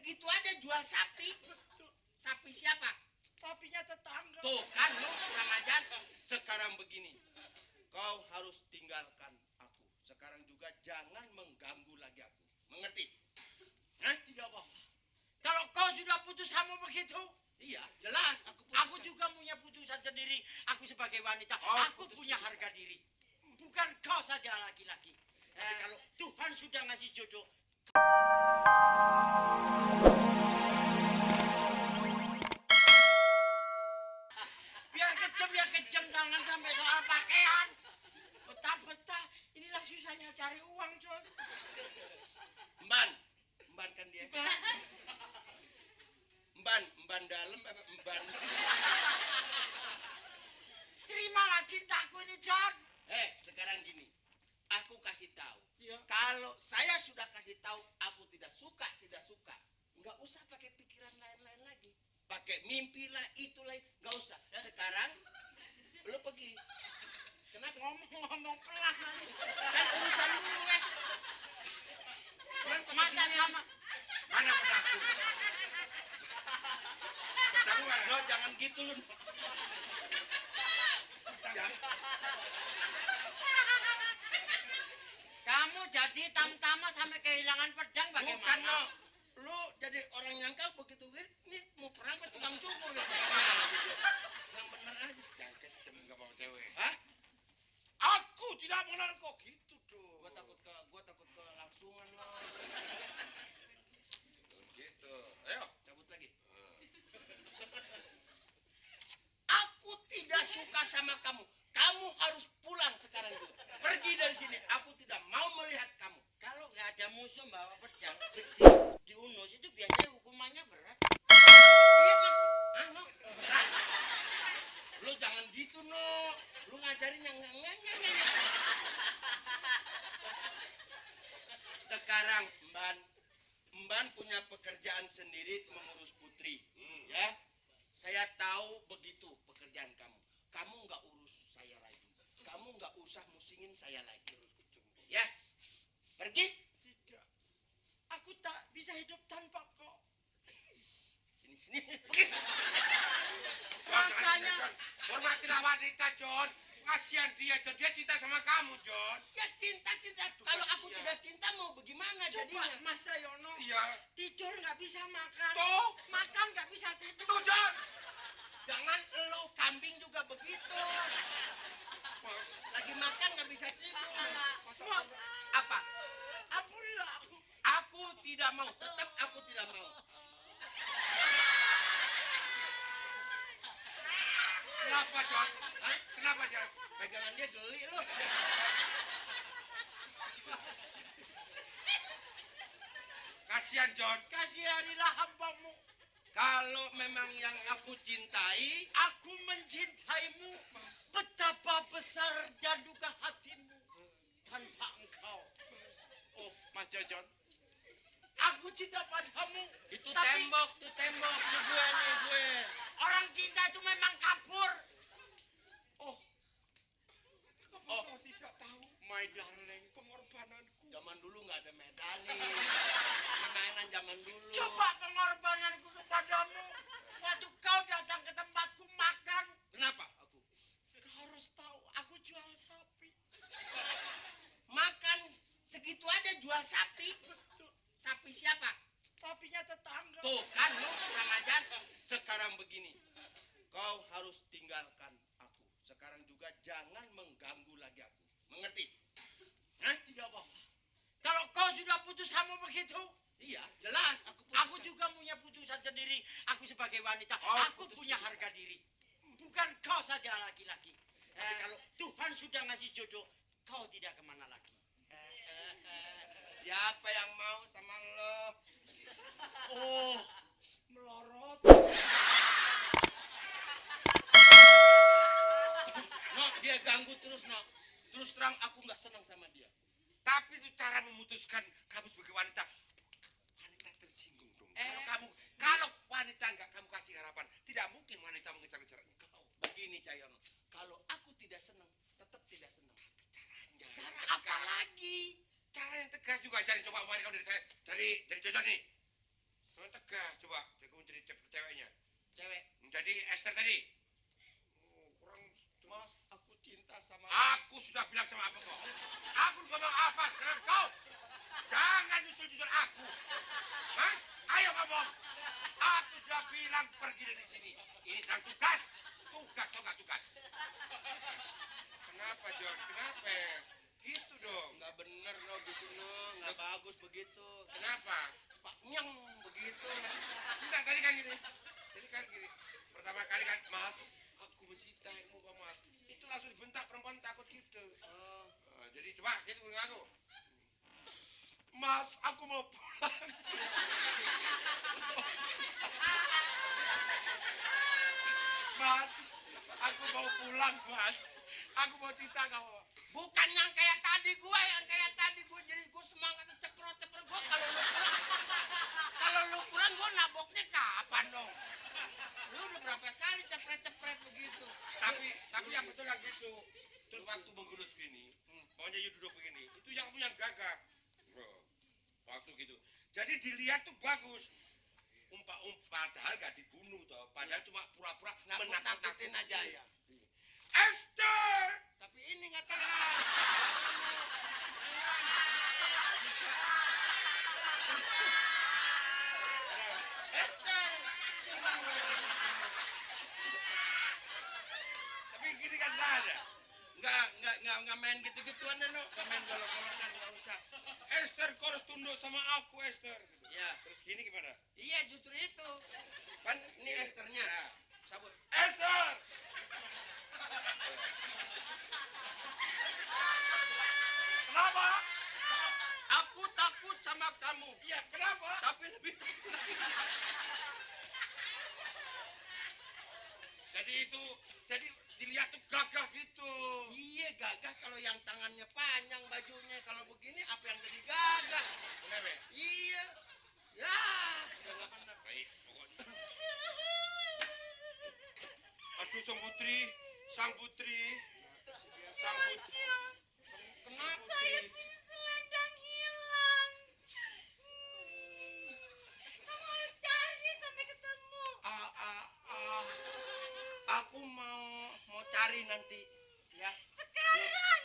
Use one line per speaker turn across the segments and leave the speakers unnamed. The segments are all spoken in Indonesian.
segitu aja jual sapi. Sapi siapa?
Sapinya tetangga.
Tuh kan lu kurang ajar. Sekarang begini, kau harus tinggalkan aku. Sekarang juga jangan mengganggu lagi aku. Mengerti? Hah?
Tidak apa-apa. Kalau kau sudah putus sama begitu,
Iya, jelas aku
aku juga punya putusan sendiri. Aku sebagai wanita, aku punya harga diri. Bukan kau saja laki-laki. Tapi kalau Tuhan sudah ngasih jodoh, biar kejam, jangan sampai soal pakaian. Betah-betah, inilah susahnya cari uang, Jos.
Mban kan dia. Mban dalam apa mban?
Terimalah cintaku ini, John.
Sekarang gini. Aku kasih tahu.
Iya.
Kalau saya sudah kasih tahu aku tidak suka. Enggak usah pakai pikiran lain-lain lagi. Pakai mimpi lah, itulah, enggak usah. Sekarang lu pergi. Kenapa
Ngomong pelan nanti.
kan urusan gue?
Masa sama
Mana pedangku? No, jangan gitu lu.
kamu jadi tamtama sampai kehilangan pedang
Bukan,
bagaimana?
no. Lu jadi orang nyangka begitu ini mau perang ke tukang cukur gitu. Yang bener aja.
Yang kejem gak mau cewek.
Hah?
Aku tidak benar kok gitu dong.
Gua takut kelangsungan lo.
Gitu. Ayo.
Cabut lagi. Aku tidak suka sama kamu. Kamu harus pulang sekarang juga. Pergi dari sini. Aku tidak mau melihat kamu.
Kalau nggak ada musuh bawa pedang diunus itu biasanya hukumannya berat.
Iya, Mak. No. Berat. Lu jangan gitu, no. Lu ngajarin yang enggak. Sekarang, Mban punya pekerjaan sendiri mengurus Putri. Ya. Saya tahu begitu pekerjaan kamu. Kamu nggak urus saya lagi. Kamu nggak usah musingin saya lagi. Ya. Pergi.
Tidak. Aku tak bisa hidup tanpa kau.
Sini. Pergi.
Rasanya
Hormatilah wanita, John. Kasihan dia, John. Dia cinta sama kamu, John.
Ya cinta. Kalau aku
kasihan.
tidak cinta mau bagaimana
coba
jadinya?
Mas Sayono
Iya.
tidur nggak bisa makan.
Tuh.
Makan nggak bisa tidur.
Tuh, John.
Jangan lo kambing juga begitu.
Mas.
Lagi makan nggak bisa tidur.
Wah,
Apa?
ampunilah aku.
Aku tidak mau. Tetap aku tidak mau.
Kenapa, John?
Hah?
Kenapa, John?
Pegangan dia geli lo.
Kasihan, John.
Kasihanilah hambamu.
Kalau memang yang aku cintai,
Aku mencintaimu. Betapa besar dan duka hatimu tanpa engkau.
oh Mas Jojon,
Aku cinta padamu.
itu
Tapi
tembok, Ini gue.
orang cinta itu memang kabur.
Oh,
Kau tidak tahu
my darling.
pengorbananku.
Zaman dulu nggak ada medali. Mainan zaman dulu.
Coba pengorbananku kepadamu. Waktu kau datang ke tempatku makan.
Kenapa aku?
Kau harus tahu, aku jual sapi.
Makan segitu aja jual sapi. Sapi siapa?
Sapinya tetangga.
Tuh kan lu kurang ajar. Sekarang begini. Kau harus tinggalkan aku. Sekarang juga jangan mengganggu lagi aku. Mengerti? Hah?
Tidak apa-apa. Kalau kau sudah putus sama begitu,
Iya, jelas aku
aku juga punya putusan sendiri. Aku sebagai wanita, aku punya harga diri. Bukan kau saja laki-laki. Tapi kalau Tuhan sudah ngasih jodoh, kau tidak kemana lagi.
Siapa yang mau sama lo?
Oh, melorot.
No, dia ganggu terus, no. Terus terang aku nggak senang sama dia.
Tapi itu cara memutuskan kamu sebagai wanita. Wanita tersinggung dong. Kalau wanita nggak kamu kasih harapan, tidak mungkin wanita mengejar-ngejar engkau.
Begini, Cayono. Kalau aku tidak senang, tetap tidak senang.
Caranya.
Cara apa lagi?
Cara yang tegas juga. Cari coba kemarin kau dari saya, dari Jojon ini. Yang Gagah, coba. Kamu jadi ceweknya.
Cewek.
Jadi Esther tadi. Oh, kurang.
Mas, aku cinta sama
Aku sudah bilang sama apa kau? Aku ngomong apa sama kau? Jangan nyusul-nyusul aku. Hah? Ayo ngomong. Aku sudah bilang pergi dari sini. Ini sedang tugas. Tugas tau gak tugas? Kenapa John? Kenapa? Gitu dong.
Nggak bener no gitu no, nggak bagus begitu.
Kenapa?
Pak Nyang begitu.
Enggak, tadi kan gini. Tadi kan gini. Pertama kali kan, Mas, aku mencintaimu, Pak Mas. Itu langsung dibentak, perempuan takut gitu. Jadi coba gitu ngaku. Mas, aku mau pulang. Mas, aku mau pulang, Mas. Aku mau cinta kamu.
Bukan yang kayak tadi gue, jadi gue semangatnya ceprot gue kalau lu pulang gue naboknya kapan dong? Lu udah berapa kali cepret begitu?
Tapi yang betul yang gitu. Terus waktu mengurus gini, pokoknya you duduk begini, itu yang gagah. Bro, waktu gitu. Jadi dilihat tuh bagus. Padahal gak dibunuh toh. Padahal cuma pura-pura
Nakut-nakutin aja ya.
Esther!
Tapi ini nggak terang. Esther.
Tapi gini kan enggak ada.
Nggak main gitu-gituan deh, no. Nggak main golok-golokan, nggak usah.
Esther, kau harus tunduk sama aku, Esther.
Ya.
Terus gini gimana?
Iya, justru itu. Kan ini Esthernya.
Ya.
Sabut.
Esther! Kenapa?
Aku takut sama kamu.
Iya, kenapa?
Tapi lebih takut lagi.
Jadi dilihat tuh gagah gitu.
Iya, gagah kalau yang tangannya panjang bajunya. Kalau begini apa yang jadi gagah?
Kenapa?
Iya. Ya, udah nggak benar.
Baik, pokoknya. Aduh, sang putri.
Kenapa?
Saya punya selendang hilang. Kamu harus cari sampai ketemu.
Aku mau cari nanti. Ya.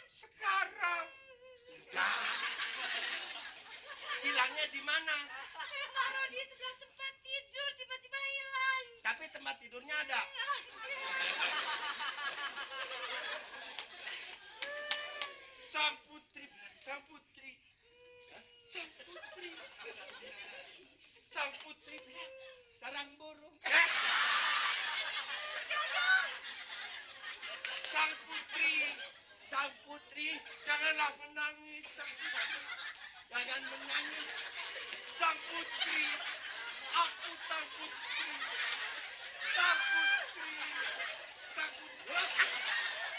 Sekarang.
Enggak. Hilangnya di mana?
Saya taruh di sebelah tempat tidur, tiba-tiba hilang.
Tapi tempat tidurnya ada.
Sang putri. Sang putri bilang,
Sarang burung. Sang putri,
janganlah menangis, sang putri.
jangan menangis.
Sang putri, aku sang putri. Sang putri.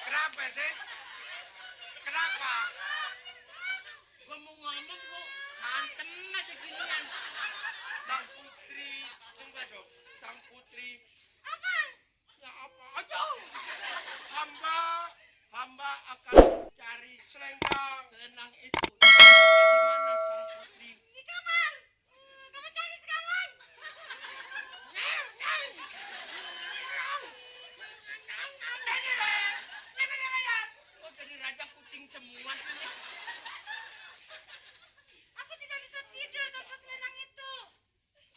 Kenapa sih? Kenapa?
Gua mau ngomong lu hantem aja ginian.
Sang putri, tunggu dong.
Sang putri,
Apa?
ya apa? Aduh. Hamba akan mencari selendang itu. Di mana sang putri?
Di kamar. Kamu cari sekarang.
Kok jadi raja kucing semua sih?
Aku tidak bisa tidur tanpa selendang itu.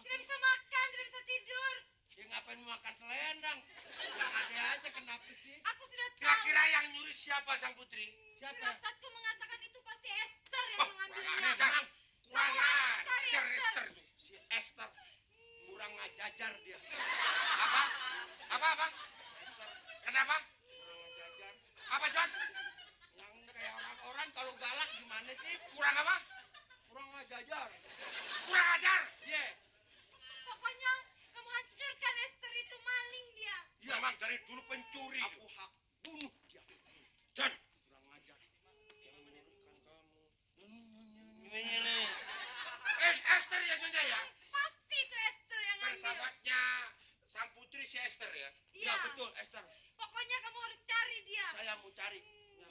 Tidak bisa makan, tidak bisa tidur.
Dia ngapain makan selendang? Yang ada aja kenapa sih?
Aku sudah tahu.
Kira-kira yang nyuri siapa sang putri?
Siapa?
Firasatku mengatakan itu pasti Esther yang
Oh,
mengambilnya.
kurang
Cari
ajar
Esther.
Esther tuh.
Si Esther kurang ngajajar dia.
Apa?
Esther
Kenapa?
kurang ngajajar.
Apa, John?
Yang kayak orang-orang kalau galak gimana sih?
Kurang apa?
Kurang ngajajar.
Kurang ajar.
Iya.
Pokoknya kamu hancurkan Esther itu, maling dia.
Iya.
Memang dari dulu pencuri.
Aku hak bunuh dia.
John.
Kurang ngajar.
Yang menyuruhkan kamu.
Ini.
Esther ya, Nyonya ya?
Pasti itu Esther yang ngambil.
Filsafatnya sang putri si Esther ya?
Iya betul Esther.
Pokoknya kamu harus cari dia.
Saya mau cari. Ya.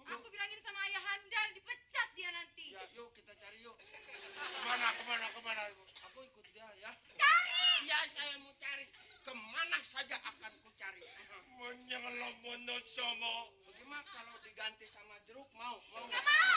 Aku bilangin sama ayahanda, dipecat dia nanti.
Ya, yuk kita cari yuk.
Kemana?
Aku ikut dia ya.
Cari
saya mau cari, kemana saja akan ku cari.
Menyelom mono somo.
Bagaimana kalau diganti sama jeruk? Mau?
Nggak mau.